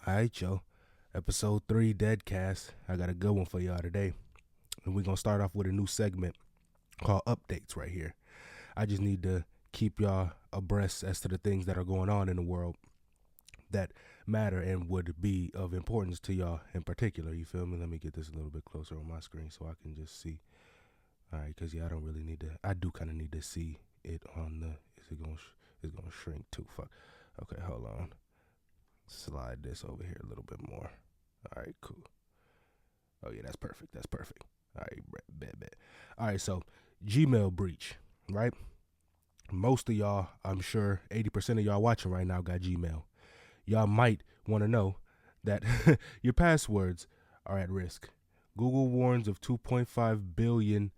All right, yo. Episode 3, Deadcast. I got a good one for y'all today. And we're going to start off with a new segment called Updates right here. I just need to keep y'all abreast as to the things that are going on in the world that matter and would be of importance to y'all in particular. You feel me? Let me get this a little bit closer on my screen so I can just see. All right, because, I don't really need to. I do kind of need to see it on the. Is it going to it's gonna shrink too? Fuck. Okay, hold on. Slide this over here a little bit more. All right, cool. Oh, yeah, that's perfect. That's perfect. All right, bet. All right, so Gmail breach, right? Most of y'all, I'm sure 80% of y'all watching right now got Gmail. Y'all might want to know that your passwords are at risk. Google warns of 2.5 billion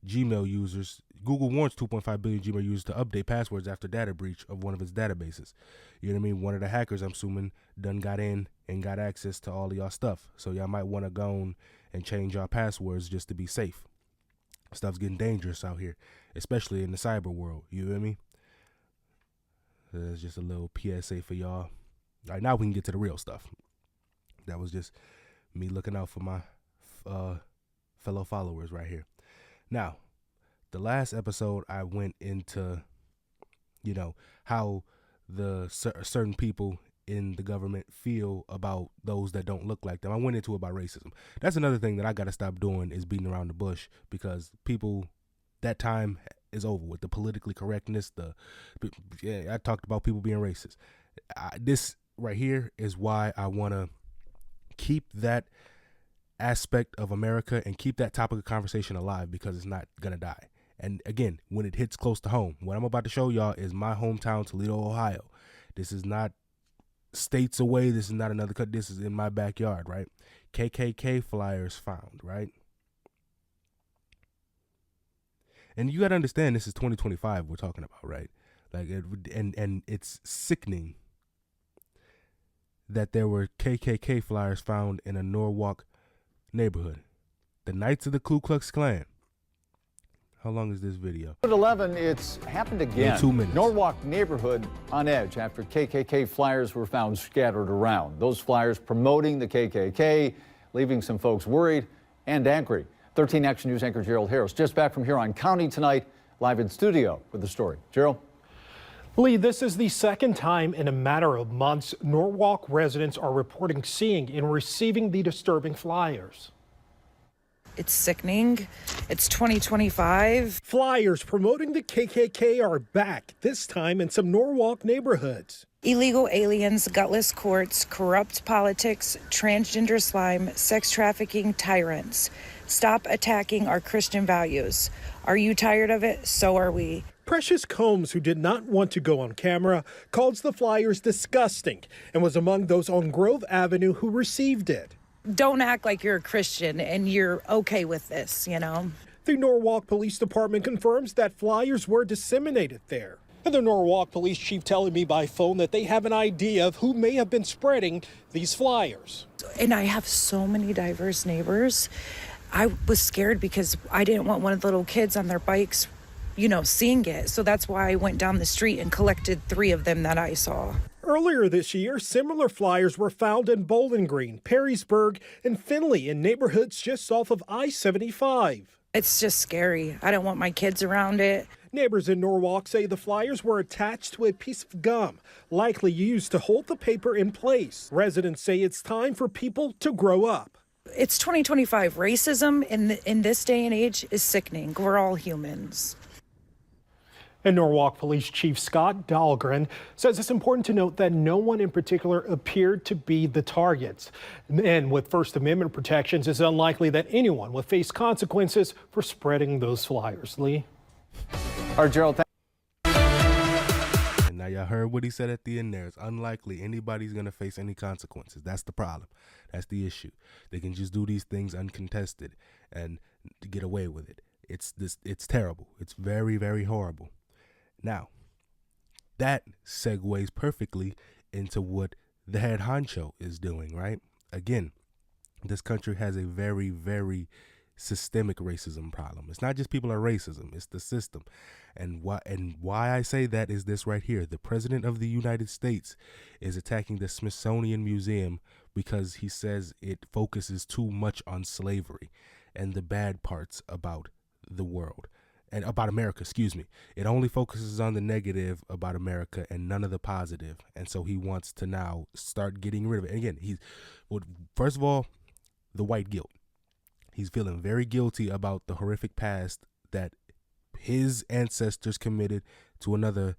Gmail users. Google warns 2.5 billion Gmail users to update passwords after data breach of one of its databases. You know what I mean? One of the hackers, I'm assuming, done got in and got access to all of y'all stuff. So y'all might want to go on and change y'all passwords just to be safe. Stuff's getting dangerous out here, especially in the cyber world. You know what I mean? That's just a little PSA for y'all. All right, now we can get to the real stuff. That was just me looking out for my fellow followers right here. Now, the last episode I went into, how the certain people in the government feel about those that don't look like them. I went into it about racism. That's another thing that I got to stop doing is beating around the bush, because people, that time is over with. The politically correctness, I talked about people being racist. This right here is why I want to keep that aspect of America and keep that topic of conversation alive, because it's not going to die. And again, when it hits close to home, what I'm about to show y'all is my hometown, Toledo, Ohio. This is not states away. This is not another cut. This is in my backyard, right? KKK flyers found, right? And you got to understand, this is 2025 we're talking about, right? And it's sickening that there were KKK flyers found in a Norwalk neighborhood. The Knights of the Ku Klux Klan. How long is this video? At 11, it's happened again. 2 minutes. Norwalk neighborhood on edge after KKK flyers were found scattered around. Those flyers promoting the KKK, leaving some folks worried and angry. 13 Action News anchor Gerald Harris just back from Huron County tonight, live in studio with the story. Gerald? Lee, this is the second time in a matter of months Norwalk residents are reporting seeing and receiving the disturbing flyers. It's sickening. It's 2025. Flyers promoting the KKK are back, this time in some Norwalk neighborhoods. Illegal aliens, gutless courts, corrupt politics, transgender slime, sex trafficking tyrants. Stop attacking our Christian values. Are you tired of it? So are we. Precious Combs, who did not want to go on camera, calls the flyers disgusting and was among those on Grove Avenue who received it. Don't act like you're a Christian and you're okay with this, The Norwalk Police Department confirms that flyers were disseminated there. And the Norwalk Police Chief telling me by phone that they have an idea of who may have been spreading these flyers. And I have so many diverse neighbors. I was scared because I didn't want one of the little kids on their bikes, seeing it. So that's why I went down the street and collected 3 of them that I saw. Earlier this year, similar flyers were found in Bowling Green, Perrysburg, and Findlay in neighborhoods just off of I-75. It's just scary. I don't want my kids around it. Neighbors in Norwalk say the flyers were attached to a piece of gum, likely used to hold the paper in place. Residents say it's time for people to grow up. It's 2025. Racism in this day and age is sickening. We're all humans. And Norwalk Police Chief Scott Dahlgren says it's important to note that no one in particular appeared to be the targets. And with First Amendment protections, it's unlikely that anyone will face consequences for spreading those flyers. Lee? All right, Gerald. And now y'all heard what he said at the end there. It's unlikely anybody's going to face any consequences. That's the problem. That's the issue. They can just do these things uncontested and get away with it. It's terrible. It's very, very horrible. Now, that segues perfectly into what the head honcho is doing, right? Again, this country has a very, very systemic racism problem. It's not just people are racism, it's the system. And why I say that is this right here. The President of the United States is attacking the Smithsonian Museum because he says it focuses too much on slavery and the bad parts about the world. And about America, excuse me. It only focuses on the negative about America and none of the positive. And so he wants to now start getting rid of it. And again, first of all, the white guilt. He's feeling very guilty about the horrific past that his ancestors committed to another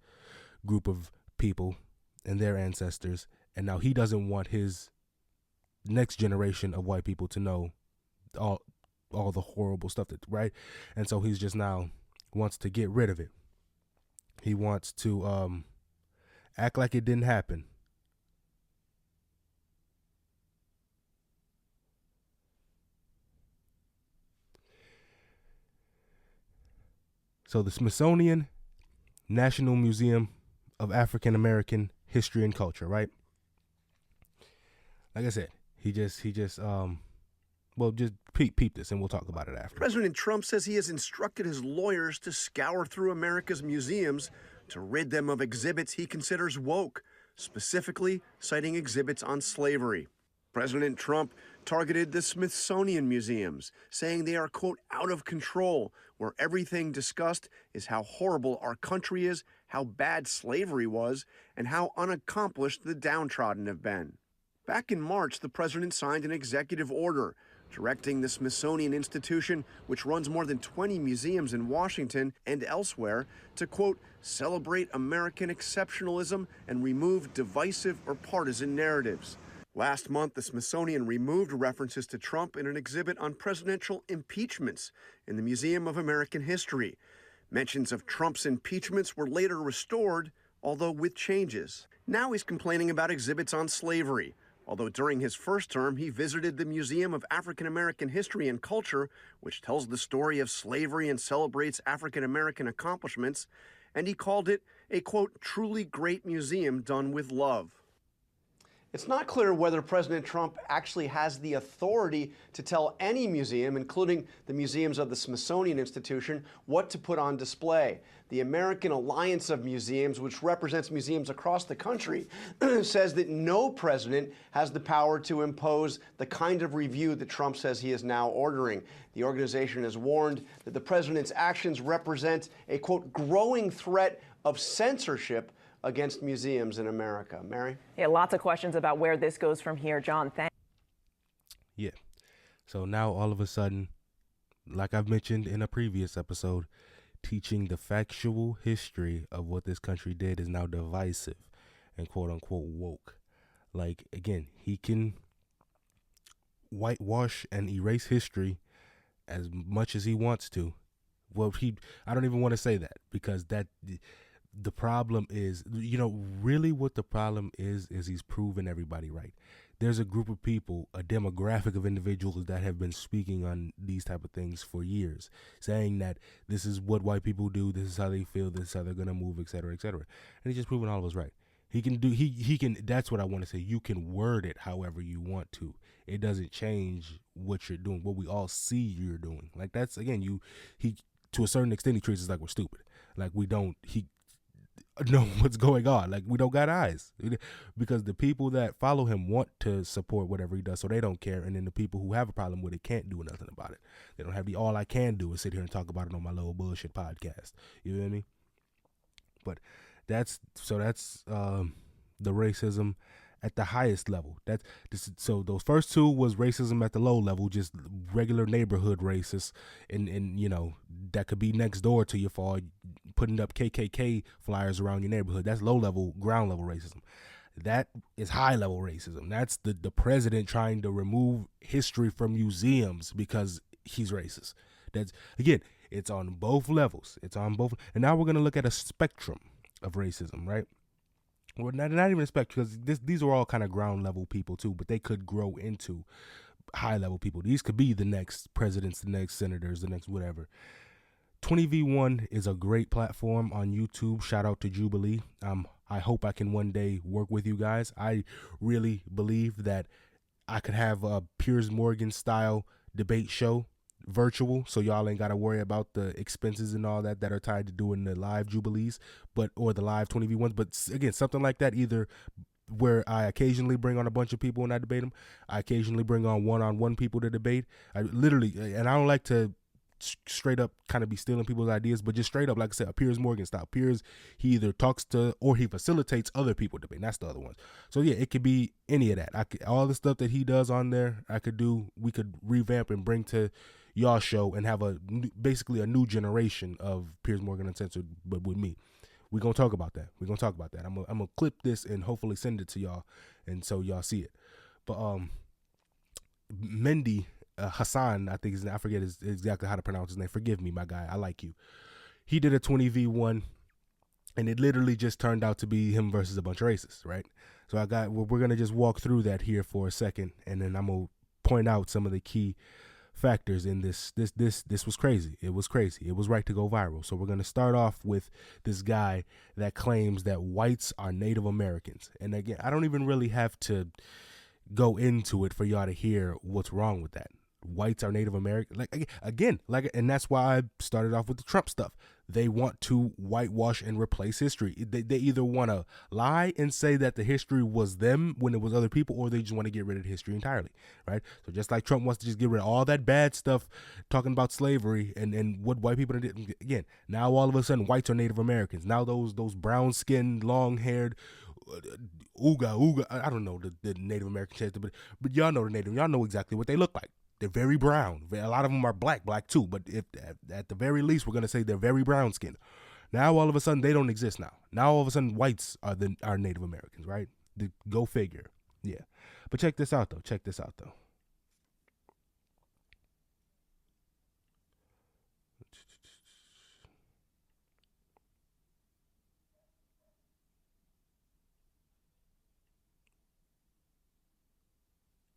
group of people and their ancestors. And now he doesn't want his next generation of white people to know all the horrible stuff right? And so he's just now wants to get rid of it. He wants to act like it didn't happen. So the Smithsonian National Museum of African American History and Culture, right? Like I said, he just peep this and we'll talk about it after. President Trump says he has instructed his lawyers to scour through America's museums to rid them of exhibits he considers woke, specifically citing exhibits on slavery. President Trump targeted the Smithsonian museums, saying they are, quote, out of control, where everything discussed is how horrible our country is, how bad slavery was, and how unaccomplished the downtrodden have been. Back in March, the president signed an executive order directing the Smithsonian Institution, which runs more than 20 museums in Washington and elsewhere, to, quote, celebrate American exceptionalism and remove divisive or partisan narratives. Last month, the Smithsonian removed references to Trump in an exhibit on presidential impeachments in the Museum of American History. Mentions of Trump's impeachments were later restored, although with changes. Now he's complaining about exhibits on slavery, although during his first term, he visited the Museum of African American History and Culture, which tells the story of slavery and celebrates African American accomplishments, and he called it a, quote, truly great museum done with love. It's not clear whether President Trump actually has the authority to tell any museum, including the museums of the Smithsonian Institution, what to put on display. The American Alliance of Museums, which represents museums across the country, says that no president has the power to impose the kind of review that Trump says he is now ordering. The organization has warned that the president's actions represent a, quote, growing threat of censorship against museums in America. Mary? Yeah, lots of questions about where this goes from here. John, thanks. Yeah. So now all of a sudden, like I've mentioned in a previous episode, teaching the factual history of what this country did is now divisive and quote unquote woke. Like, again, he can whitewash and erase history as much as he wants to. Well, I don't even want to say that, because the problem is, really what the problem is he's proven everybody right. There's a group of people, a demographic of individuals that have been speaking on these type of things for years, saying that this is what white people do, this is how they feel, this is how they're going to move, et cetera, et cetera. And he's just proven all of us right. He can, that's what I want to say. You can word it however you want to. It doesn't change what you're doing, what we all see you're doing. Like, that's, again, he, to a certain extent, he treats us like we're stupid. Like, we don't, know what's going on. Like, we don't got eyes, because the people that follow him want to support whatever he does, so they don't care. And then the people who have a problem with it can't do nothing about it. They don't have all I can do is sit here and talk about it on my little bullshit podcast. You know what I mean? But that's the racism at the highest level. So those first two was racism at the low level, just regular neighborhood racist, and that could be next door to you for putting up KKK flyers around your neighborhood. That's low level, ground level racism. That is high level racism. That's the president trying to remove history from museums because he's racist. That's, again, it's on both levels. It's on both. And now we're going to look at a spectrum of racism, right? Well, not even a spectrum, because these are all kind of ground level people too, but they could grow into high level people. These could be the next presidents, the next senators, the next whatever. 20v1 is a great platform on YouTube. Shout out to Jubilee. I hope I can one day work with you guys. I really believe that I could have a Piers Morgan style debate show virtual, so y'all ain't got to worry about the expenses and all that are tied to doing the live Jubilees, or the live 20v1s. But again, something like that, either where I occasionally bring on a bunch of people and I debate them. I occasionally bring on one-on-one people to debate. I literally, and I don't like to straight up kind of be stealing people's ideas, but just straight up, like I said, a Piers Morgan style. Piers, he either talks to or he facilitates other people debating. That's the other ones. So yeah, it could be any of that. All the stuff that he does on there, we could revamp and bring to y'all show and have basically a new generation of Piers Morgan Uncensored, but with me. We're going to talk about that. I'm going to clip this and hopefully send it to y'all, and so y'all see it. But Mendy, Hassan, I think I forget exactly how to pronounce his name. Forgive me, my guy. I like you. He did a 20v1, and it literally just turned out to be him versus a bunch of racists, right? So we're going to just walk through that here for a second, and then I'm going to point out some of the key factors in this was crazy. It was crazy. It was right to go viral. So we're going to start off with this guy that claims that whites are Native Americans. And again, I don't even really have to go into it for y'all to hear what's wrong with that. Whites are Native American. And that's why I started off with the Trump stuff. They want to whitewash and replace history. They either want to lie and say that the history was them when it was other people, or they just want to get rid of history entirely, right? So just like Trump wants to just get rid of all that bad stuff, talking about slavery and what white people did. Again, now all of a sudden whites are Native Americans. Now those brown-skinned, long-haired, Ooga, I don't know the Native American chants, but y'all know the Native. Y'all know exactly what they look like. They're very brown. A lot of them are black too. But if at the very least, we're gonna say they're very brown skinned. Now all of a sudden they don't exist. Now all of a sudden whites are Native Americans, right? Go figure. Yeah. But check this out though.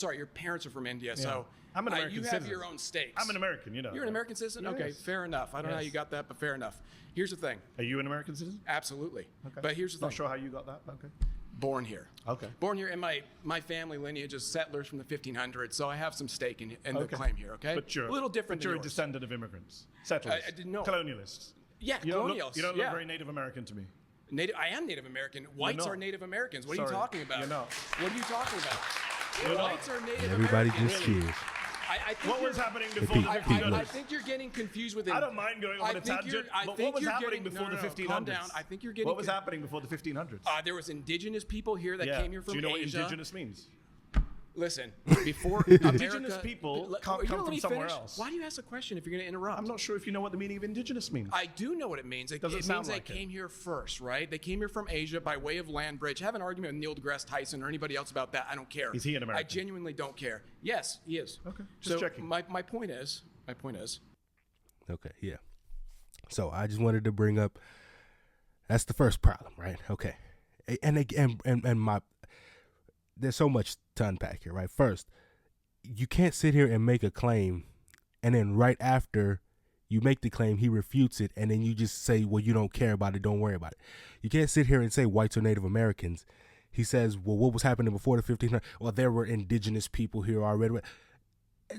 Sorry, your parents are from India, Yeah. so I'm an American you have citizen. your own stakes. I'm an American, you know. You're an American citizen? Yes. Okay, fair enough. I don't know how Yes. you got that, but fair enough. Here's the thing. Are you an American citizen? Absolutely. Okay. But here's the thing. Not sure how you got that. Okay. Born here. Okay. Born here, and my family lineage is settlers from the 1500s, so I have some stake in the Okay. claim here, okay? But you're a little different But you're than a yours. descendant of immigrants, settlers, I didn't know. colonialists. Yeah, You colonials. don't yeah. look very Native American to me. I am Native American. Whites not. are Native Americans. What are Sorry, you talking about? you're not. What are you talking about? You're not. Whites are Native Everybody Americans. just cheers. I think What you're- was happening before peak, the peak 1500s? I think you're getting confused with it. I don't mind going on a tangent, but what was happening before the 1500s? Calm down. I think you're getting. What was happening before the 1500s? There was indigenous people here that came here from Do you know Asia. what indigenous means? Listen, before Indigenous America, people Are can't you come gonna let from me somewhere finish? else. Why do you ask a question if you're going to interrupt? I'm not sure if you know what the meaning of indigenous means. I do know what it means. It Doesn't means sound they like it. came here first, right? They came here from Asia by way of land bridge. Have an argument with Neil deGrasse Tyson or anybody else about that. I don't care. Is he an I American? genuinely don't care. Yes, he is. Okay, just so checking. My point is. Okay, yeah. So I just wanted to bring up, that's the first problem, right? Okay. And there's so much to unpack here, right? First, you can't sit here and make a claim, and then right after you make the claim, he refutes it, and then you just say, well, you don't care about it, don't worry about it. You can't sit here and say whites are Native Americans. He says, well, what was happening before the 1500s? Well, there were indigenous people here already.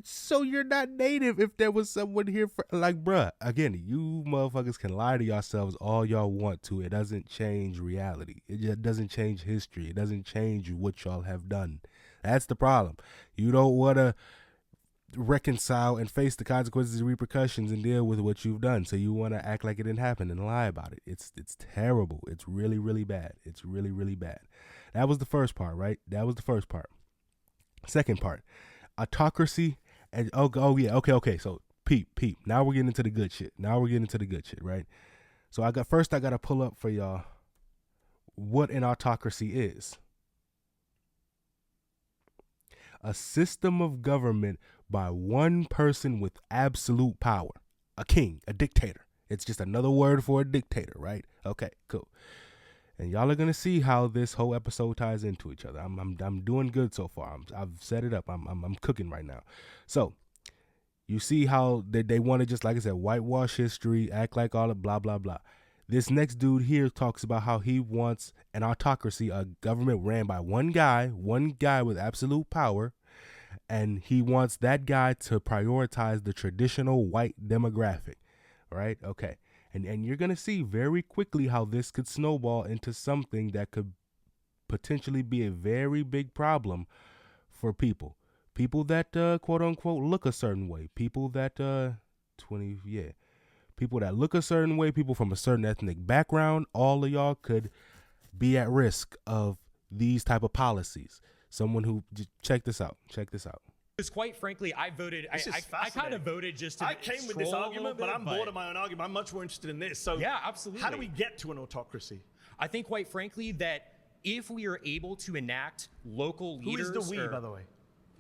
So you're not native if there was someone here for, like, bruh, again, you motherfuckers can lie to yourselves all y'all want to. It doesn't change reality. It just doesn't change history. It doesn't change what y'all have done. That's the problem. You don't want to reconcile and face the consequences and repercussions and deal with what you've done. So you want to act like it didn't happen and lie about it. It's terrible. It's really, really bad. It's really, really bad. That was the first part, right? That was the first part. Second part, autocracy. And okay. So peep. Now we're getting into the good shit. Right? So I got to pull up for y'all what an autocracy is. A system of government by one person with absolute power. A king, a dictator. It's just another word for a dictator, right? Okay, cool. And y'all are gonna see how this whole episode ties into each other. I'm doing good so far. I've set it up. I'm cooking right now. So you see how they want to, just like I said, whitewash history, act like all the blah blah blah. This next dude here talks about how he wants an autocracy, a government ran by one guy with absolute power, and he wants that guy to prioritize the traditional white demographic, right? Okay. And you're going to see very quickly how this could snowball into something that could potentially be a very big problem for people that quote unquote look a certain way, people that people that look a certain way, people from a certain ethnic background. All of y'all could be at risk of these type of policies. Someone who, check this out. Because quite frankly, I voted. I kind of voted just to. I came with this argument, but I'm bored of my own argument. I'm much more interested in this. So yeah, absolutely. How do we get to an autocracy? I think, quite frankly, that if we are able to enact local leaders, who is the we, by the way?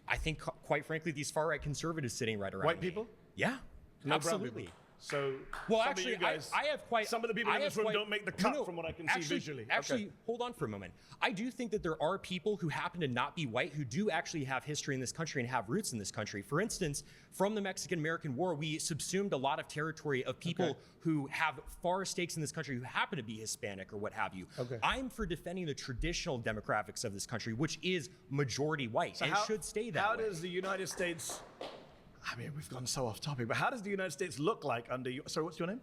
I think, quite frankly, these far-right conservatives sitting right around white me. people. Yeah, no absolutely. So, well, actually, I have quite. Some of the people in this room don't make the cut from what I can see visually. Actually, hold on for a moment. I do think that there are people who happen to not be white who do actually have history in this country and have roots in this country. For instance, from the Mexican-American War, we subsumed a lot of territory of people who have far stakes in this country who happen to be Hispanic or what have you. I'm for defending the traditional demographics of this country, which is majority white, and it should stay that way. How does the United States... I mean, we've gone so off topic, but how does the United States look like under you? Sorry, what's your name?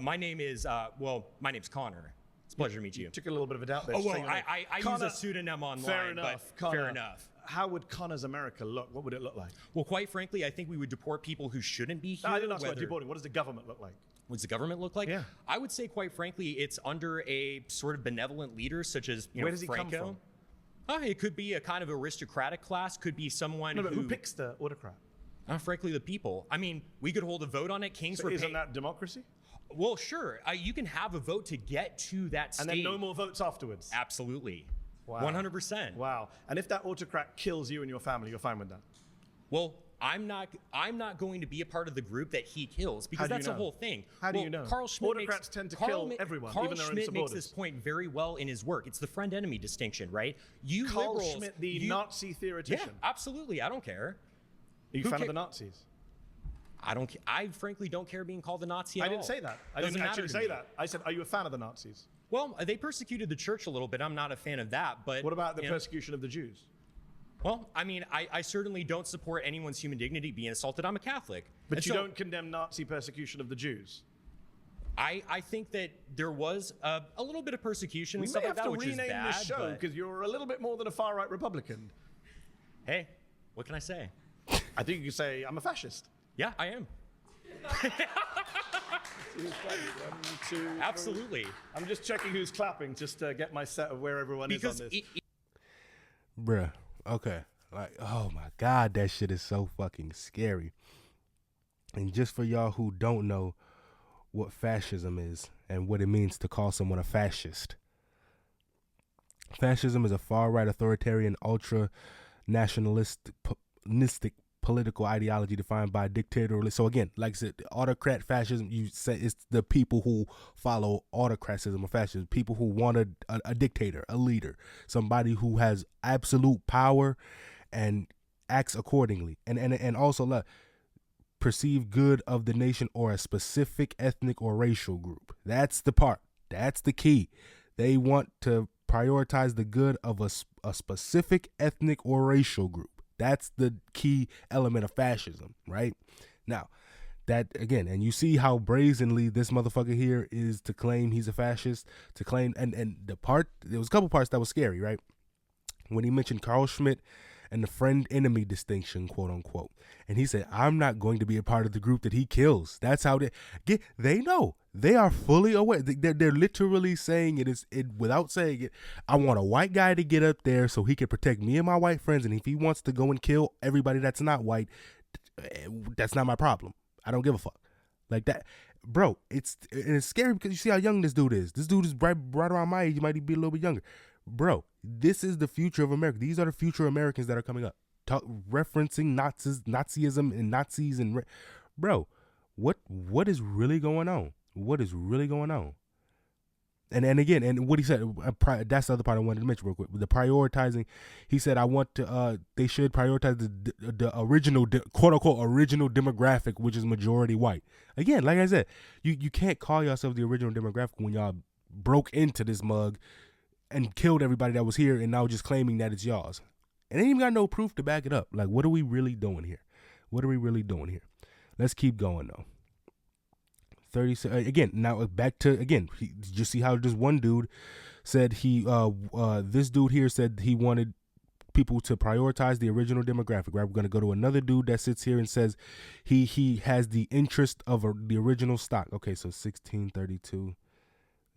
My name is, my name's Connor. It's a pleasure to meet you. Took a little bit of a doubt there. Oh, well, I use a pseudonym online. Fair enough. But fair enough. How would Connor's America look? What would it look like? Well, quite frankly, I think we would deport people who shouldn't be here. No, I didn't ask about deporting. What does the government look like? What does the government look like? Yeah. I would say, quite frankly, it's under a sort of benevolent leader, such as Where does he Franco. come from? It could be a kind of aristocratic class. Could be someone who picks the autocrat? Frankly, the people. I mean, we could hold a vote on it. Kings were isn't that democracy? Well, sure. You can have a vote to get to that stage. And then no more votes afterwards? Absolutely. Wow. 100%. Wow. And if that autocrat kills you and your family, you're fine with that? Well, I'm not going to be a part of the group that he kills, because that's the whole thing. How do you know? Carl Schmitt Autocrats tend to kill everyone, Carl even their own Schmitt supporters. makes this point very well in his work. It's the friend-enemy distinction, right? Carl liberals, Schmitt, the Nazi theoretician. Yeah, absolutely. I don't care. Are you a fan of the Nazis? I frankly don't care being called a Nazi at all. I didn't say that. I didn't actually say that. I said, are you a fan of the Nazis? Well, they persecuted the church a little bit. I'm not a fan of that. But what about the persecution of the Jews? Well, I mean, I certainly don't support anyone's human dignity being assaulted. I'm a Catholic. But you don't condemn Nazi persecution of the Jews? I think that there was a little bit of persecution and stuff like that, which is bad. We may have to rename this show because you're a little bit more than a far-right Republican. Hey, what can I say? I think you can say, I'm a fascist. Yeah, I am. Absolutely. I'm just checking who's clapping just to get my set of where everyone is on this. Bruh, okay. Like, oh my God, that shit is so fucking scary. And just for y'all who don't know what fascism is and what it means to call someone a fascist. Fascism is a far-right authoritarian, ultra-nationalistic political ideology defined by dictatorial. So again, like I said, autocrat fascism, you say it's the people who follow autocratism or fascism, people who want a dictator, a leader, somebody who has absolute power and acts accordingly. And also perceived good of the nation or a specific ethnic or racial group. That's the part. That's the key. They want to prioritize the good of a specific ethnic or racial group. That's the key element of fascism, right? Now, that again, and you see how brazenly this motherfucker here is to claim he's a fascist, to claim, and the part, there was a couple parts that was scary, right? When he mentioned Carl Schmitt and the friend-enemy distinction, quote unquote, and he said, I'm not going to be a part of the group that he kills. That's how they know. They are fully aware. They're literally saying it without saying it. I want a white guy to get up there so he can protect me and my white friends. And if he wants to go and kill everybody that's not white, that's not my problem. I don't give a fuck. Like that, bro. It's scary because you see how young this dude is. This dude is right around my age. He might be a little bit younger, bro. This is the future of America. These are the future Americans that are coming up. Referencing Nazism and Nazis and bro, what is really going on? What is really going on? And again, and what he said, that's the other part I wanted to mention real quick. The prioritizing, he said, they should prioritize the original, quote unquote, original demographic, which is majority white. Again, like I said, you can't call yourself the original demographic when y'all broke into this mug and killed everybody that was here and now just claiming that it's y'all. And they ain't even got no proof to back it up. Like, what are we really doing here? What are we really doing here? Let's keep going, though. 30 again, now back to, again, you see how just one dude said this dude here said he wanted people to prioritize the original demographic, right? We're going to go to another dude that sits here and says he has the interest of the original stock. Okay, so 1632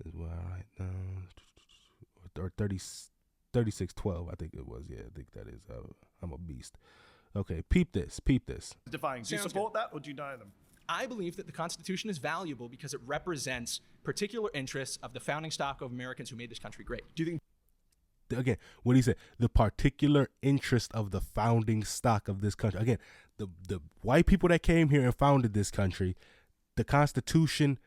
is what I write down. Or 3612, I think it was. Yeah, I think that is. I'm a beast. Okay, peep this. Defying. Do you Sounds support that or do you deny them? I believe that the Constitution is valuable because it represents particular interests of the founding stock of Americans who made this country great. Do you think? Again, what he said, the particular interest of the founding stock of this country. Again, the white people that came here and founded this country, the Constitution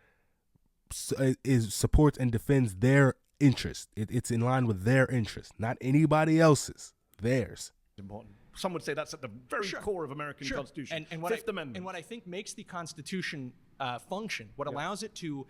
supports and defends their interest. It's in line with their interest, not anybody else's. Theirs. Important. Some would say that's at the very core of American Constitution. And Fifth Amendment. And what I think makes the Constitution function, what allows it to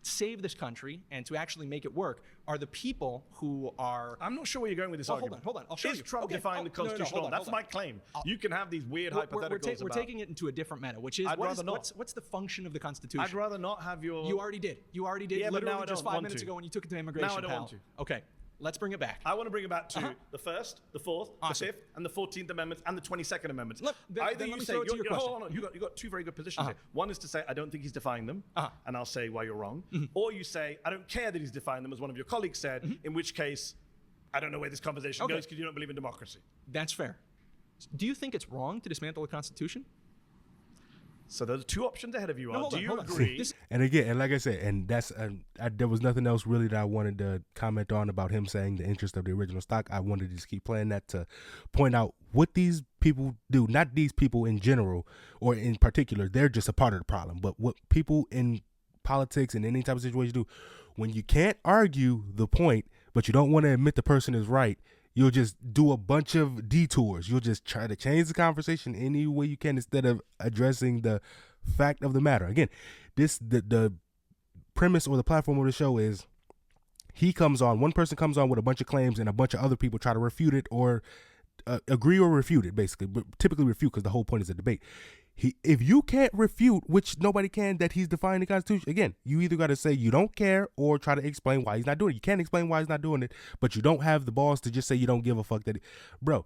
save this country and to actually make it work, are the people who are... I'm not sure where you're going with this argument. Hold on. I'll show you. Is Trump defying the Constitution? That's my claim. You can have these weird hypotheticals We're taking it into a different meta, which is, what's the function of the Constitution? I'd rather not have your... You already did. Yeah, literally just 5 minutes ago when you took it to immigration. Now I don't want to. Okay. Let's bring it back. I want to bring it back to the First, the Fourth, the Fifth, and the 14th Amendments, and the 22nd Amendments. Either you say, hold on, you got two very good positions here. One is to say, I don't think he's defying them, and I'll say why you're wrong. Or you say, I don't care that he's defying them, as one of your colleagues said, in which case, I don't know where this conversation goes because you don't believe in democracy. That's fair. Do you think it's wrong to dismantle the Constitution? So those are two options ahead of you. Do you hold on. agree? And again, and like I said, and that's there was nothing else really that I wanted to comment on about him saying the interest of the original stock. I wanted to just keep playing that to point out what these people do. Not these people in general or in particular. They're just a part of the problem. But what people in politics and any type of situation do, when you can't argue the point, but you don't want to admit the person is right, you'll just do a bunch of detours. You'll just try to change the conversation any way you can instead of addressing the fact of the matter. Again, the premise or the platform of the show is one person comes on with a bunch of claims and a bunch of other people try to refute it or agree or refute it, basically. But typically refute because the whole point is a debate. If you can't refute, which nobody can, that he's defying the Constitution, again, you either got to say you don't care or try to explain why he's not doing it. You can't explain why he's not doing it, but you don't have the balls to just say you don't give a fuck bro,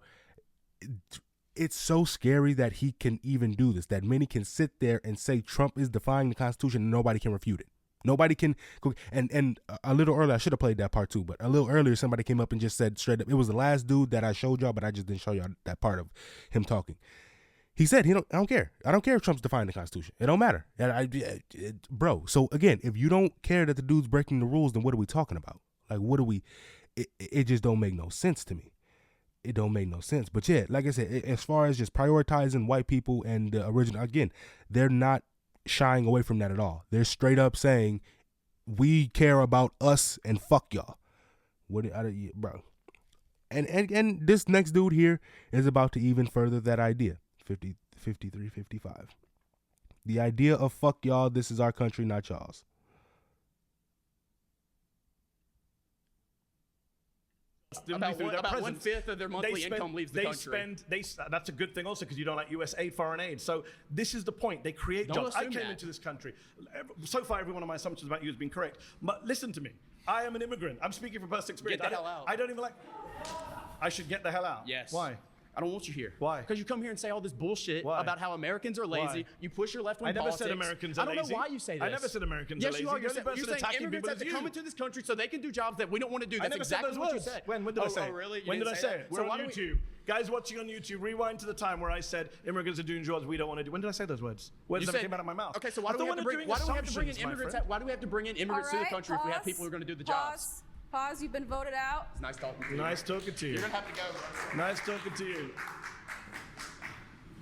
it's so scary that he can even do this, that many can sit there and say Trump is defying the Constitution and nobody can refute it. Nobody can go. And a little earlier, I should have played that part too, but a little earlier, somebody came up and just said straight up, it was the last dude that I showed y'all, but I just didn't show y'all that part of him talking. He said, I don't care. I don't care if Trump's defying the Constitution. It don't matter. Bro, so again, if you don't care that the dude's breaking the rules, then what are we talking about? Like, it just don't make no sense to me. It don't make no sense. But yeah, like I said, as far as just prioritizing white people and the original, again, they're not shying away from that at all. They're straight up saying, we care about us and fuck y'all. Bro. And this next dude here is about to even further that idea. 53, 55. The idea of fuck y'all, this is our country, not y'all's. About 1/5 of their monthly income leaves the country. That's a good thing also because you don't like U.S. aid, foreign aid. So this is the point. They create jobs. I came into this country. So far, every one of my assumptions about you has been correct. But listen to me. I am an immigrant. I'm speaking from personal experience. Get the hell out. I don't even like... I should get the hell out. Yes. Why? I don't want you here. Why? Because you come here and say all this bullshit about how Americans are lazy. Why? You push your left-wing politics. I never said Americans are lazy. I don't know why you say this. I never said Americans are lazy. Yes, you are. You're saying immigrants have to come into this country so they can do jobs that we don't want to do. That's I never exactly said those what words. you said. When did I say it? Oh, really? When did I say it? We're on YouTube. Guys watching on YouTube, rewind to the time where I said immigrants are doing jobs we don't want to do. When did I say those words? Words that came out of my mouth. Okay, so why do we have to bring in immigrants? Why do we have to bring in immigrants to the country if we have people who are going to do the jobs? Pause. You've been voted out. It's nice talking to you. Nice talking to you. You're going to have to go. Nice talking to you.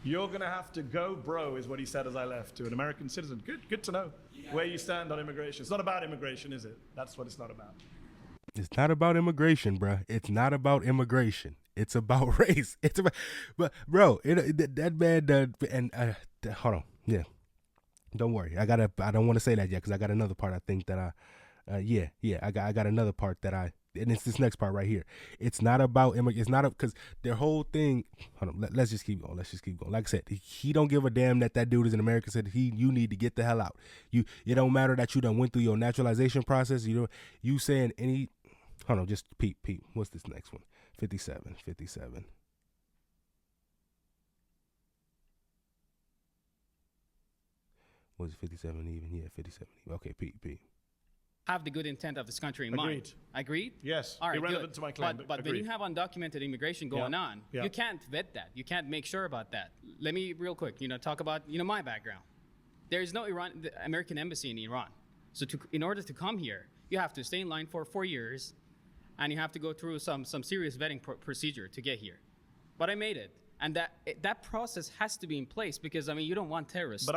You're going to have to go, bro, is what he said as I left, to an American citizen. Good to know where you stand on immigration. It's not about immigration, is it? That's what it's not about. It's not about immigration, bro. It's not about immigration. It's about race. It's about, but bro, that man. Hold on, yeah. Don't worry. I don't want to say that yet because I got another part. I think that I got another part that I and it's this next part right here. It's not about it's not because their whole thing. Hold on, let's just keep going. Like I said, he don't give a damn that dude is an American. Said you need to get the hell out. It don't matter that you done went through your naturalization process. You saying any. Hold on, just Pete. What's this next one? 57. Was it 57 even? Yeah, 57 even. Okay, Pete. Have the good intent of this country in mind. Agreed? Yes. All right, irrelevant good. to my claim, but when you have undocumented immigration going on, you can't vet that. You can't make sure about that. Let me real quick, talk about my background. There is no American embassy in Iran. So in order to come here, you have to stay in line for 4 years, and you have to go through some serious vetting procedure to get here. But I made it. And that process has to be in place because, you don't want terrorists to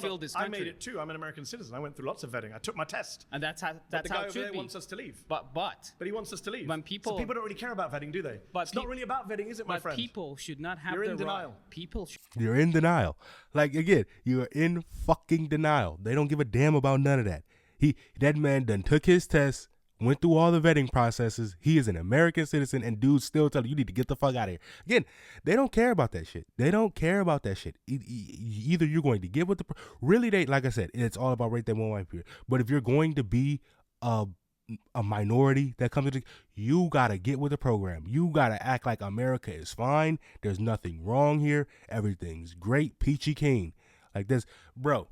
fill this country. I made it too. I'm an American citizen. I went through lots of vetting. I took my test. And that's how the guy it over there should be. wants us to leave. But he wants us to leave. When people don't really care about vetting, do they? It's not really about vetting, is it, my friend? But people should not have You're in denial. You're in denial. Like, again, you're in fucking denial. They don't give a damn about none of that. That man done took his test, went through all the vetting processes. He is an American citizen, and dudes still tell you need to get the fuck out of here. Again, they don't care about that shit. Either you're going to get with really, like I said, it's all about rate that one white period. But if you're going to be a minority that comes into, you gotta get with the program. You gotta act like America is fine. There's nothing wrong here. Everything's great, peachy keen. Like this, bro,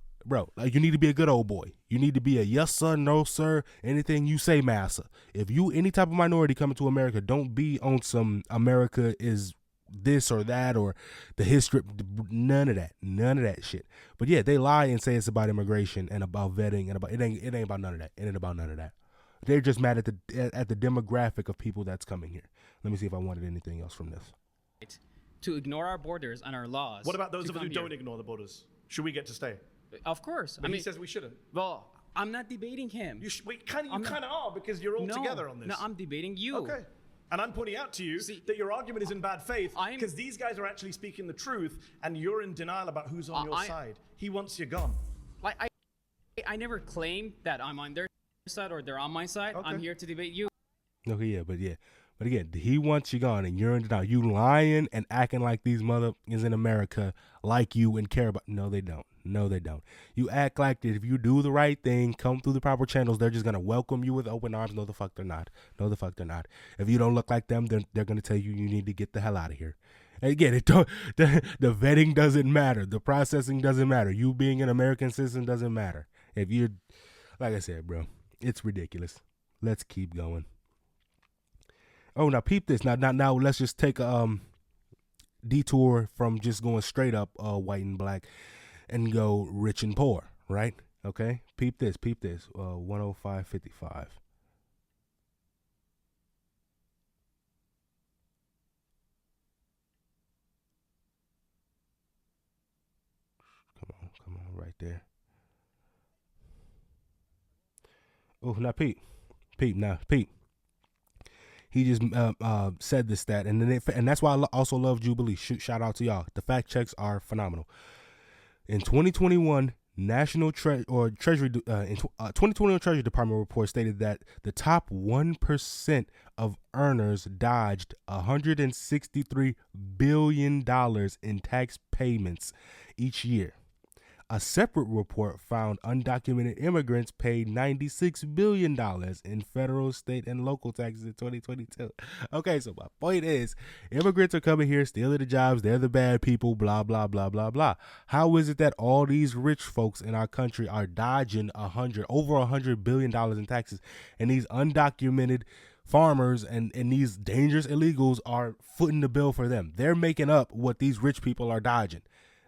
like you need to be a good old boy. You need to be a yes sir, no sir, anything you say, massa. If you any type of minority coming to America, don't be on some America is this or that or the history. None of that shit. But yeah, they lie and say it's about immigration and about vetting and about it ain't about none of that. It ain't about none of that. They're just mad at the demographic of people that's coming here. Let me see if I wanted anything else from this. To ignore our borders and our laws. What about those of us who don't ignore the borders? Should we get to stay? Of course. But he says we shouldn't. Well, I'm not debating him. You kind of are because you're all together on this. No, I'm debating you. Okay. And I'm pointing out to you that your argument is in bad faith because these guys are actually speaking the truth and you're in denial about who's on your side. He wants you gone. I never claimed that I'm on their side or they're on my side. Okay. I'm here to debate you. Okay, but again, he wants you gone and you're in denial. You lying and acting like these motherfuckers in America like you and care about. No, they don't. You act like that if you do the right thing, come through the proper channels, they're just going to welcome you with open arms. No, the fuck they're not. If you don't look like them, they're going to tell you need to get the hell out of here. And again, the vetting doesn't matter. The processing doesn't matter. You being an American citizen doesn't matter. If you're, like I said, bro, it's ridiculous. Let's keep going. Oh, now peep this. Now let's just take a detour from just going straight up white and black and go rich and poor, right? Okay? Peep this. 105.55. Come on, right there. Oh, now Pete. He just said this stat, and that's why I also love Jubilee. Shout out to y'all. The fact checks are phenomenal. In 2021, Treasury Department report stated that the top 1% of earners dodged $163 billion in tax payments each year. A separate report found undocumented immigrants paid $96 billion in federal, state, and local taxes in 2022. Okay, so my point is, immigrants are coming here, stealing the jobs, they're the bad people, blah, blah, blah, blah, blah. How is it that all these rich folks in our country are dodging over $100 billion in taxes, and these undocumented farmers and these dangerous illegals are footing the bill for them? They're making up what these rich people are dodging.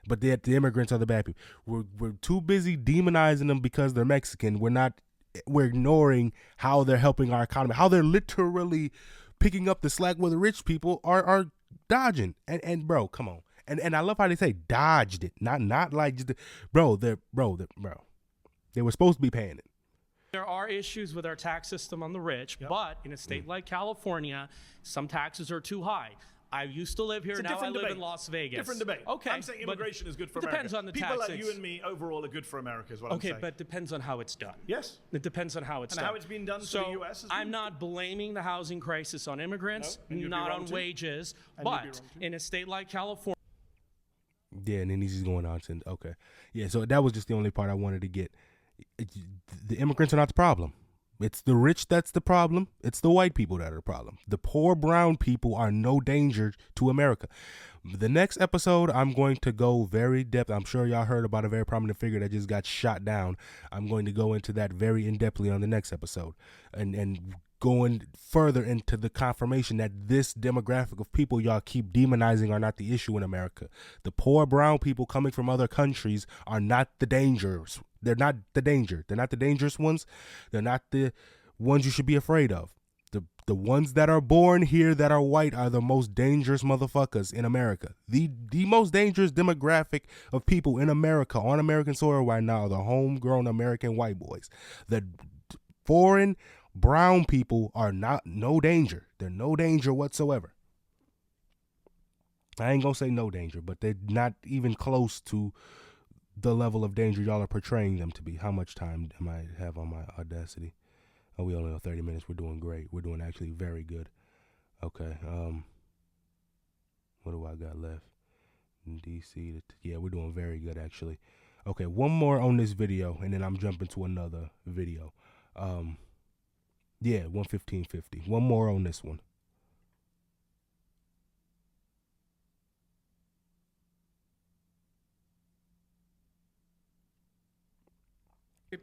But the immigrants are the bad people. We're too busy demonizing them because they're Mexican. We're ignoring how they're helping our economy, how they're literally picking up the slack where the rich people are dodging. And bro, come on. And I love how they say dodged it, not like just they were supposed to be paying it. There are issues with our tax system on the rich, but in a state like California, some taxes are too high. I used to live here. It's a Now I different live debate. in Las Vegas. Different debate. Okay. I'm saying immigration is good for it America. depends on the People tactics. like you and me overall are good for America is what I'm Okay, saying. but depends on how it's done. Yes. It depends on how it's And done. how it's being done so for the US is I'm not blaming the housing crisis on immigrants, No, and you'd be not wrong on too. wages, And you'd be but wrong too. in a state like California. Yeah, and then he's just going on to okay. Yeah, so that was just the only part I wanted to get. The immigrants are not the problem. It's the rich that's the problem. It's the white people that are the problem. The poor brown people are no danger to America. The next episode, I'm going to go very depth. I'm sure y'all heard about a very prominent figure that just got shot down. I'm going to go into that very in-depthly on the next episode and going further into the confirmation that this demographic of people y'all keep demonizing are not the issue in America. The poor brown people coming from other countries are not the dangers. They're not the danger. They're not the dangerous ones. They're not the ones you should be afraid of. The ones that are born here that are white are the most dangerous motherfuckers in America. The most dangerous demographic of people in America on American soil right now are the homegrown American white boys. The foreign brown people are no danger. They're no danger whatsoever. I ain't gonna say no danger, but they're not even close to the level of danger y'all are portraying them to be. How much time am I have on my Audacity? Oh, we only have 30 minutes. We're doing great. We're doing actually very good. Okay. What do I got left? DC. Yeah, we're doing very good actually. Okay, one more on this video, and then I'm jumping to another video. Yeah, 115.50. One more on this one.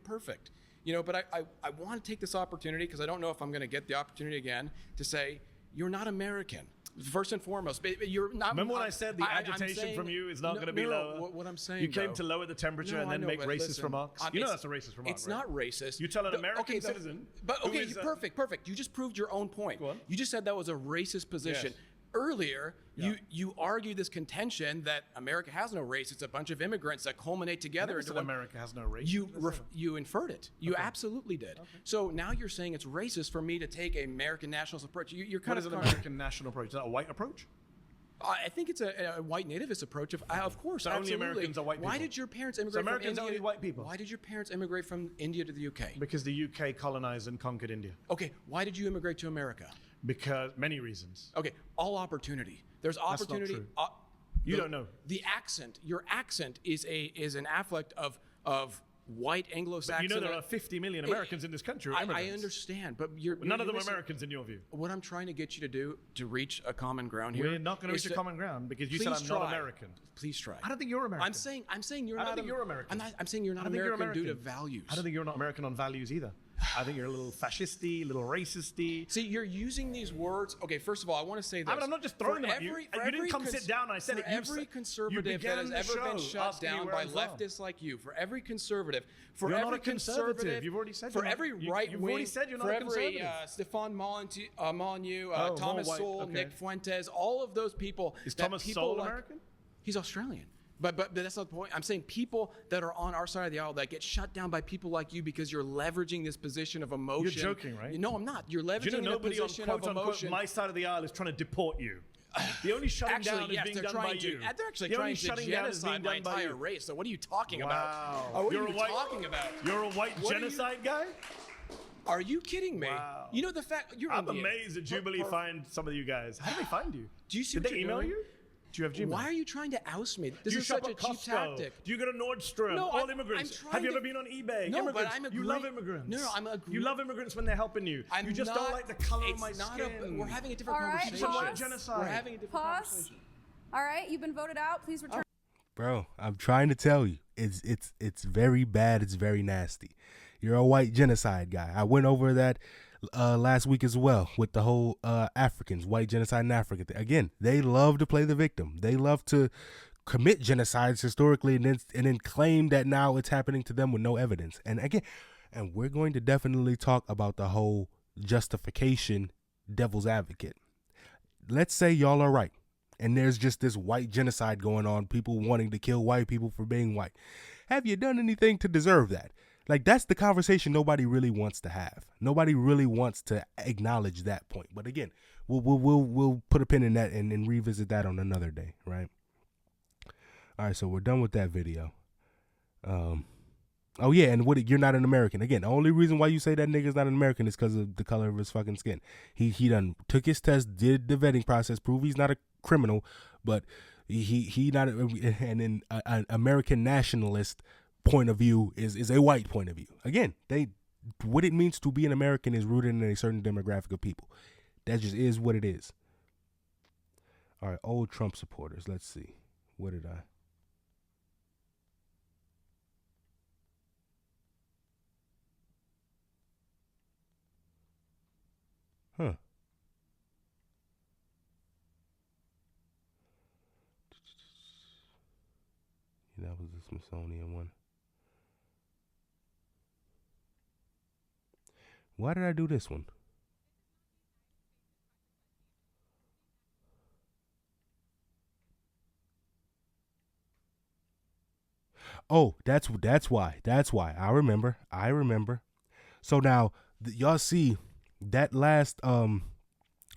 Perfect. You know, but I want to take this opportunity because I don't know if I'm going to get the opportunity again to say, you're not American. First and foremost, but you're not. Remember when I said the agitation from you is not going to be lower? What I'm saying, you came to lower the temperature and then make racist remarks. You know that's a racist remark. It's not racist. You tell an American citizen. But okay, perfect. You just proved your own point. Go on. You just said that was a racist position. Yes. Earlier, you argued this contention that America has no race. It's a bunch of immigrants that culminate together into America has no race. You inferred it. You absolutely did. Okay. So now you're saying it's racist for me to take an American nationalist approach. You're kind of an American national approach? Is that a white approach? I think it's a white nativist approach. Of course, so absolutely. Only Americans are white people. Why did your parents immigrate from India? Only white people. Why did your parents immigrate from India to the UK? Because the UK colonized and conquered India. Okay, why did you immigrate to America? Because many reasons. Okay, all opportunity. There's opportunity. That's not true. You don't know. The accent. Your accent is an afflict of white Anglo-Saxon. But you know there are 50 million Americans in this country. I understand, but none of them are Americans in your view. What I'm trying to get you to do to reach a common ground here. We're not going to reach a common ground because you said I'm not American. Please try. I don't think you're American. I'm saying you're not. I don't think you're American. I'm saying you're not American due to values. I don't think you're not American on values either. I think you're a little fascisty, a little racisty. See, you're using these words. Okay, first of all, I want to say this. I'm not just throwing them at you. You didn't come sit down and I said it. Every conservative that has ever been shut down by leftists like you, for every conservative, for you're every not a conservative. You've already said for every right you've wing, already said you're not for a every conservative. Stefan Molyneux, Thomas Sowell, Nick Fuentes, all of those people. Is Thomas Sowell American? He's Australian. But that's not the point. I'm saying people that are on our side of the aisle that get shut down by people like you because you're leveraging this position of emotion. You're joking, right? No, I'm not. You're leveraging the position of emotion. My side of the aisle is trying to deport you. The only shutting down is being done by you. They're actually trying to genocide my entire race. So what are you talking about? What are you talking about? You're a white genocide guy? Are you kidding me? Wow. You know the fact you're. I'm amazed that Jubilee find some of you guys. How did they find you? Do you see? Did they email you? Do you have Gmail? Why are you trying to oust me? This is such a cheap tactic. Do you go to Nordstrom? No, all immigrants. Have you ever been on eBay? No, immigrants. but I'm You love immigrants. No, I'm agreeing. You love immigrants when they're helping you. You just don't like the color of my skin. We're having a different conversation. Pause. Genocide. We're having a different conversation. All right, you've been voted out. Please return. Bro, I'm trying to tell you, it's very bad. It's very nasty. You're a white genocide guy. I went over that last week as well with the whole Africans, white genocide in Africa. Again, they love to play the victim. They love to commit genocides historically and then claim that now it's happening to them with no evidence. And again, we're going to definitely talk about the whole justification devil's advocate. Let's say y'all are right. And there's just this white genocide going on, people wanting to kill white people for being white. Have you done anything to deserve that? Like, that's the conversation nobody really wants to have. Nobody really wants to acknowledge that point. But again, we'll put a pin in that and revisit that on another day, right? All right, so we're done with that video. Oh yeah, and you're not an American. Again, the only reason why you say that nigga's not an American is because of the color of his fucking skin. He done took his test, did the vetting process, proved he's not a criminal, but he not, and then an American nationalist point of view is a white point of view. Again, what it means to be an American is rooted in a certain demographic of people. That just is what it is. All right, old Trump supporters. Let's see. What did I? Huh. Yeah, that was the Smithsonian one. Why did I do this one? Oh, that's why. That's why. I remember. So now y'all see that last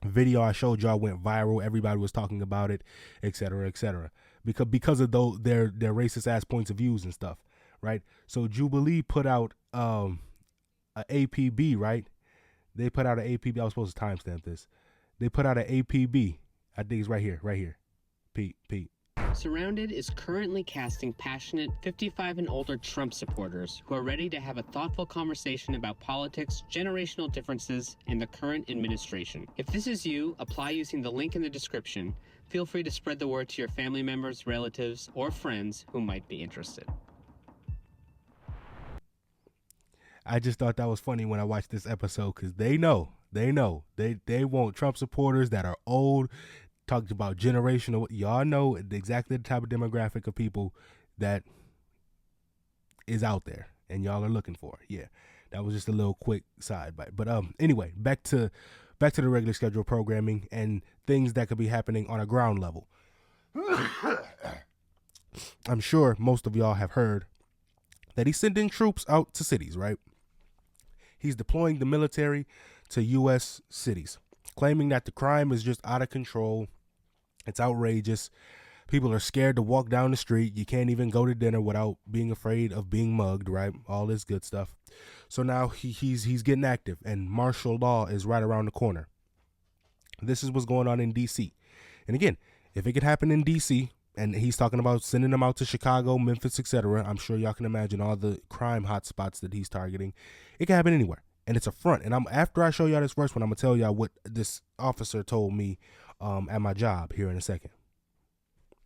video I showed y'all went viral. Everybody was talking about it, et cetera, because of their racist ass points of views and stuff, right? So Jubilee put out a APB, right? They put out an APB. I was supposed to timestamp this. They put out an APB. I think it's right here. Pete. Surrounded is currently casting passionate 55 and older Trump supporters who are ready to have a thoughtful conversation about politics, generational differences, and the current administration. If this is you, apply using the link in the description. Feel free to spread the word to your family members, relatives, or friends who might be interested. I just thought that was funny when I watched this episode because they want Trump supporters that are old. Talked about generational. Y'all know exactly the type of demographic of people that is out there and y'all are looking for. Yeah, that was just a little quick side bite. But anyway, back to the regular schedule programming and things that could be happening on a ground level. I'm sure most of y'all have heard that he's sending troops out to cities, right? He's deploying the military to U.S. cities, claiming that the crime is just out of control. It's outrageous. People are scared to walk down the street. You can't even go to dinner without being afraid of being mugged, right? All this good stuff. So now he's getting active, and martial law is right around the corner. This is what's going on in D.C. And again, if it could happen in D.C., and he's talking about sending them out to Chicago, Memphis, etc., I'm sure y'all can imagine all the crime hotspots that he's targeting. It can happen anywhere, and it's a front. And after I show y'all this first one, I'm gonna tell y'all what this officer told me at my job here in a second.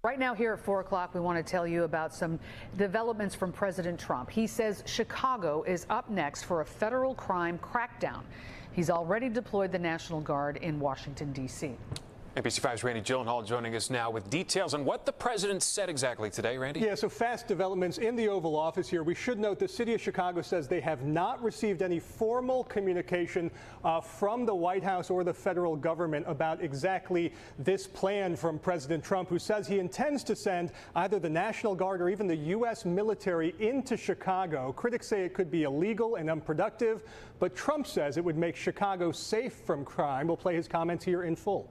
Right now here at 4 o'clock, we want to tell you about some developments from President Trump. He says Chicago is up next for a federal crime crackdown. He's already deployed the National Guard in Washington, D.C. NBC5's Randy Gyllenhaal joining us now with details on what the president said exactly today. Randy? Yeah, so fast developments in the Oval Office here. We should note the city of Chicago says they have not received any formal communication from the White House or the federal government about exactly this plan from President Trump, who says he intends to send either the National Guard or even the U.S. military into Chicago. Critics say it could be illegal and unproductive, but Trump says it would make Chicago safe from crime. We'll play his comments here in full.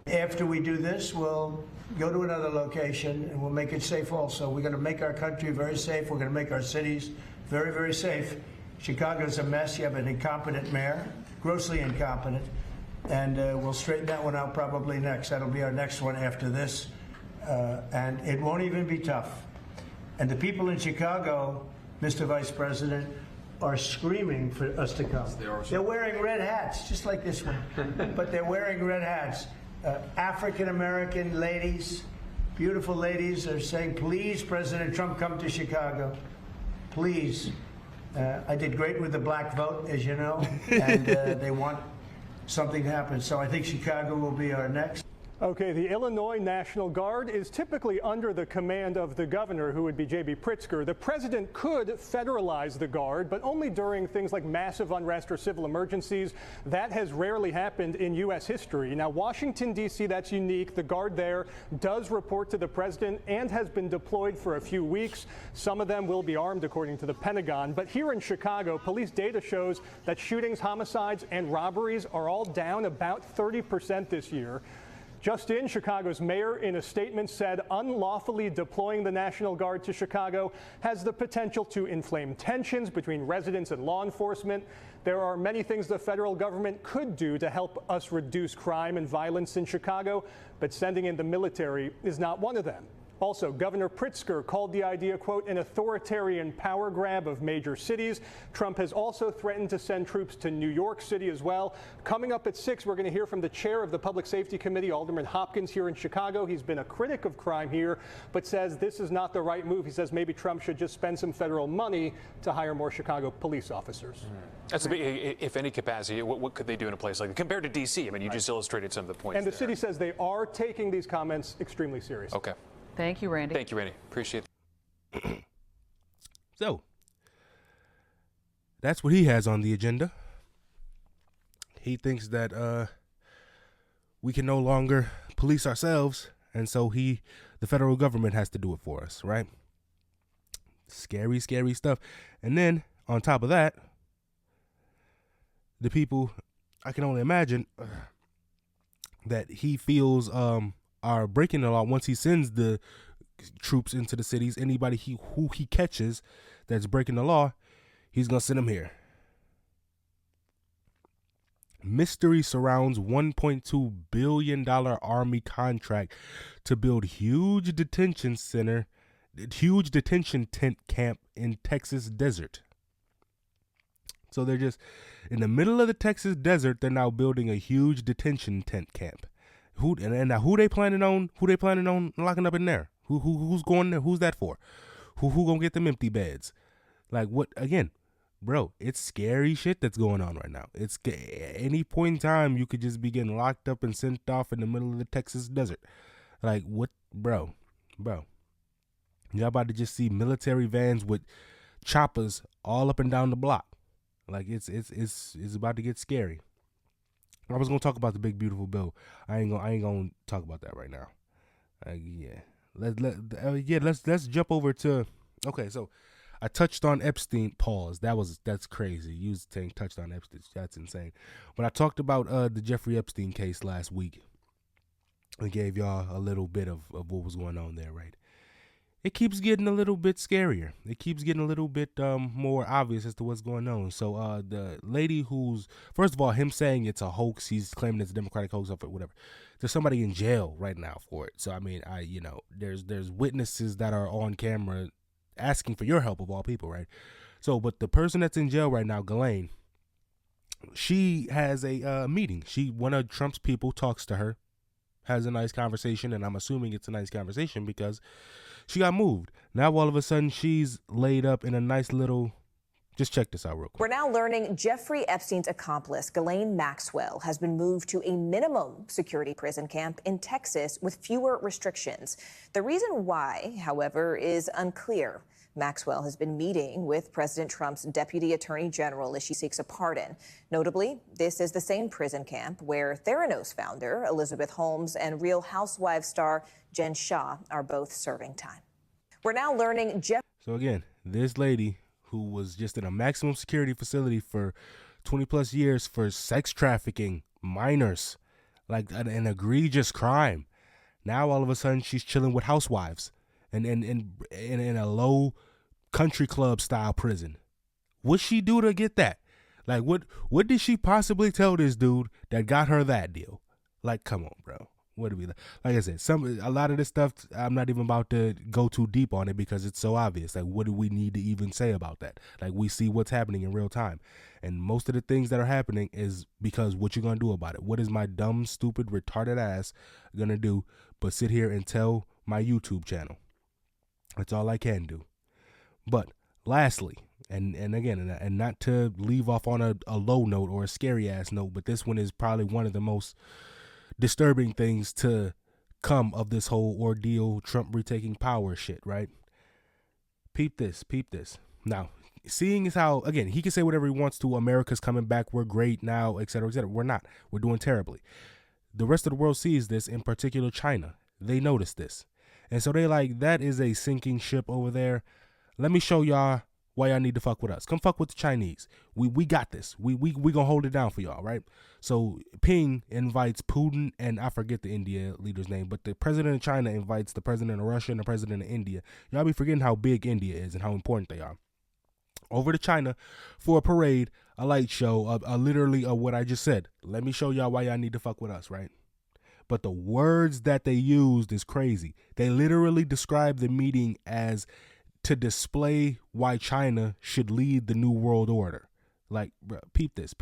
After we do this, we'll go to another location and we'll make it safe also. We're going to make our country very safe. We're going to make our cities very, very safe. Chicago's a mess. You have an incompetent mayor, grossly incompetent, and we'll straighten that one out probably next. That'll be our next one after this, and it won't even be tough. And the people in Chicago, Mr. Vice President, are screaming for us to come. They're wearing red hats, just like this one, but they're wearing red hats. African-American ladies, beautiful ladies, are saying, please, President Trump, come to Chicago. Please. I did great with the black vote, as you know, and they want something to happen. So I think Chicago will be our next. Okay, the Illinois National Guard is typically under the command of the governor, who would be J.B. Pritzker. The president could federalize the Guard, but only during things like massive unrest or civil emergencies. That has rarely happened in U.S. history. Now, Washington, D.C., that's unique. The Guard there does report to the president and has been deployed for a few weeks. Some of them will be armed, according to the Pentagon. But here in Chicago, police data shows that shootings, homicides, and robberies are all down about 30% this year. Just in, Chicago's mayor, in a statement, said unlawfully deploying the National Guard to Chicago has the potential to inflame tensions between residents and law enforcement. There are many things the federal government could do to help us reduce crime and violence in Chicago, but sending in the military is not one of them. Also, Governor Pritzker called the idea, quote, an authoritarian power grab of major cities. Trump has also threatened to send troops to New York City as well. Coming up at 6, we're going to hear from the chair of the Public Safety Committee, Alderman Hopkins, here in Chicago. He's been a critic of crime here, but says this is not the right move. He says maybe Trump should just spend some federal money to hire more Chicago police officers. That's a big, if any capacity, what could they do in a place like that? Compared to D.C., I mean, you just illustrated some of the points And the there. city says they are taking these comments extremely seriously. Okay. Thank you, Randy. Thank you, Randy. Appreciate it. So, that's what he has on the agenda. He thinks that we can no longer police ourselves, and so the federal government has to do it for us, right? Scary, scary stuff. And then, on top of that, the people, I can only imagine, that he feels are breaking the law once he sends the troops into the cities. Anybody who he catches that's breaking the law, he's going to send them here. Mystery surrounds $1.2 billion Army contract to build huge detention tent camp in Texas desert. So they're just in the middle of the Texas desert. They're now building a huge detention tent camp. Who they planning on locking up in there? Who's going there? Who's that for? Who gonna get them empty beds? Like, what again, bro? It's scary shit that's going on right now. It's any point in time you could just be getting locked up and sent off in the middle of the Texas desert. Like, what, bro? Y'all about to just see military vans with choppers all up and down the block. Like, it's about to get scary. I was gonna talk about the big beautiful bill. I ain't gonna talk about that right now. Let's jump over to. Okay, so I touched on Epstein. Pause. That's crazy. You saying touched on Epstein? That's insane. But I talked about the Jeffrey Epstein case last week. I gave y'all a little bit of what was going on there, right? It keeps getting a little bit scarier. It keeps getting a little bit more obvious as to what's going on. So the lady who's, first of all, him saying it's a hoax, he's claiming it's a Democratic hoax or whatever. There's somebody in jail right now for it. So, I mean, there's witnesses that are on camera asking for your help, of all people, right? So, but the person that's in jail right now, Ghislaine, she has a meeting. One of Trump's people talks to her, has a nice conversation, and I'm assuming it's a nice conversation because she got moved. Now all of a sudden she's laid up in a nice little, just check this out real quick. We're now learning Jeffrey Epstein's accomplice, Ghislaine Maxwell, has been moved to a minimum security prison camp in Texas with fewer restrictions. The reason why, however, is unclear. Maxwell has been meeting with President Trump's deputy attorney general as she seeks a pardon. Notably, this is the same prison camp where Theranos founder Elizabeth Holmes and Real Housewives star Jen Shah are both serving time. We're now learning So again, this lady who was just in a maximum security facility for 20 plus years for sex trafficking minors, like an egregious crime. Now all of a sudden she's chilling with housewives and in a low country club style prison. What'd she do to get that? Like, what did she possibly tell this dude that got her that deal? Like, come on, bro. What do we like I said, a lot of this stuff I'm not even about to go too deep on it because it's so obvious. Like, what do we need to even say about that? Like, we see what's happening in real time. And most of the things that are happening is because what you gonna do about it? What is my dumb, stupid, retarded ass gonna do but sit here and tell my YouTube channel? That's all I can do. But lastly, and again, and not to leave off on a low note or a scary ass note, but this one is probably one of the most disturbing things to come of this whole ordeal, Trump retaking power shit, right? Peep this. Now, seeing as how, again, he can say whatever he wants to, America's coming back, we're great now, et cetera, et cetera. We're not. We're doing terribly. The rest of the world sees this, in particular China. They notice this. And so they like, that is a sinking ship over there. Let me show y'all why y'all need to fuck with us. Come fuck with the Chinese. We got this. We gonna hold it down for y'all, right? So Ping invites Putin, and I forget the India leader's name, but the president of China invites the president of Russia and the president of India. Y'all be forgetting how big India is and how important they are. Over to China for a parade, a light show, literally what I just said. Let me show y'all why y'all need to fuck with us, right? But the words that they used is crazy. They literally described the meeting as to display why China should lead the new world order. Like, bro, peep this.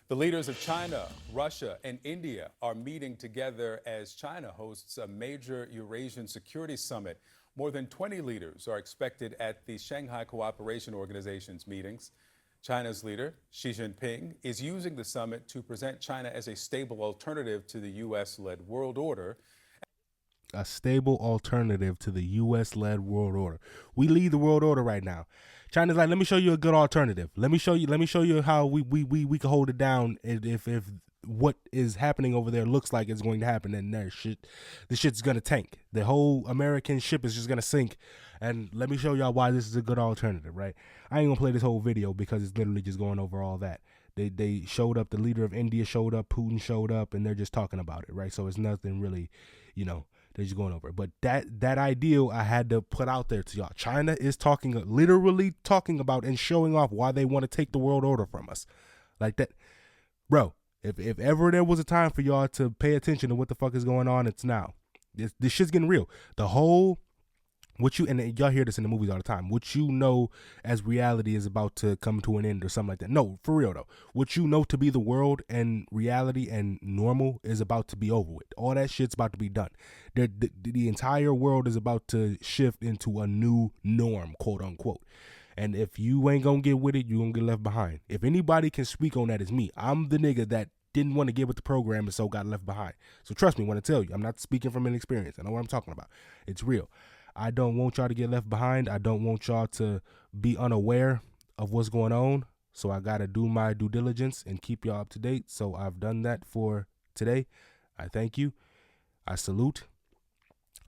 The leaders of China, Russia, and India are meeting together as China hosts a major Eurasian Security Summit. More than 20 leaders are expected at the Shanghai Cooperation Organization's meetings. China's leader, Xi Jinping, is using the summit to present China as a stable alternative to the U.S.-led world order. A stable alternative to the U.S.-led world order. We lead the world order right now. China's like, let me show you a good alternative. Let me show you how we can hold it down if what is happening over there looks like it's going to happen, and the shit's gonna tank. The whole American ship is just gonna sink. And let me show y'all why this is a good alternative, right? I ain't gonna play this whole video because it's literally just going over all that. They showed up, the leader of India showed up, Putin showed up, and they're just talking about it, right? So it's nothing really, they're just going over it. But that ideal I had to put out there to y'all. China is literally talking about and showing off why they want to take the world order from us. Like that. Bro, if ever there was a time for y'all to pay attention to what the fuck is going on, it's now. This shit's getting real. The whole, and y'all hear this in the movies all the time, what you know as reality is about to come to an end or something like that. No, for real though. What you know to be the world and reality and normal is about to be over with. All that shit's about to be done. The entire world is about to shift into a new norm, quote unquote. And if you ain't gonna get with it, you gonna get left behind. If anybody can speak on that, it's me. I'm the nigga that didn't want to get with the program and so got left behind. So trust me when I tell you, I'm not speaking from an experience. I know what I'm talking about. It's real. I don't want y'all to get left behind. I don't want y'all to be unaware of what's going on. So I got to do my due diligence and keep y'all up to date. So I've done that for today. I thank you. I salute.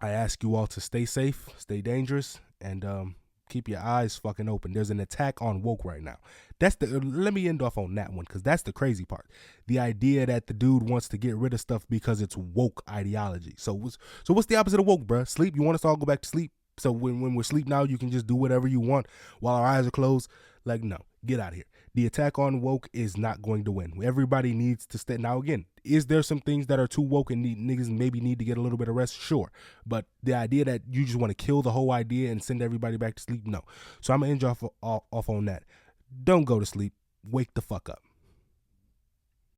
I ask you all to stay safe, stay dangerous, and keep your eyes fucking open. There's an attack on woke right now. Let me end off on that one, because that's the crazy part. The idea that the dude wants to get rid of stuff because it's woke ideology. So what's the opposite of woke, bruh? Sleep? You want us to all go back to sleep? So when we're asleep now, you can just do whatever you want while our eyes are closed? Like, no, get out of here. The attack on woke is not going to win. Everybody needs to stay. Now, again, is there some things that are too woke and niggas maybe need to get a little bit of rest? Sure. But the idea that you just want to kill the whole idea and send everybody back to sleep, no. So I'm going to end off on that. Don't go to sleep. Wake the fuck up.